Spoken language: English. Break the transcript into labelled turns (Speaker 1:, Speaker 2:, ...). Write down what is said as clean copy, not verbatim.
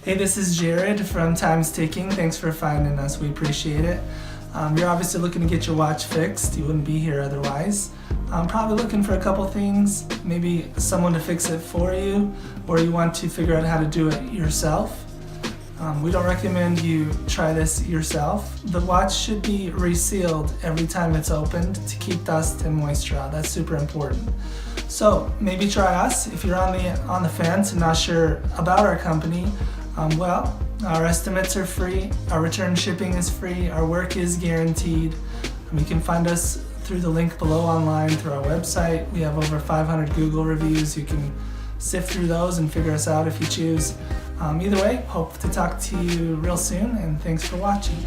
Speaker 1: Hey, this is Jared from Time's Ticking. Thanks for finding us. We appreciate it. You're obviously looking to get your watch fixed. You wouldn't be here otherwise. Probably looking for a couple things, maybe someone to fix it for you, or you want to figure out how to do it yourself. We don't recommend you try this yourself. The watch should be resealed every time it's opened to keep dust and moisture out. That's super important. So maybe try us if you're on the fence and not sure about our company. Well, our estimates are free, our return shipping is free, our work is guaranteed. You can find us through the link below online through our website. We have over 500 Google reviews. You can sift through those and figure us out if you choose. Either way, hope to talk to you real soon, and thanks for watching.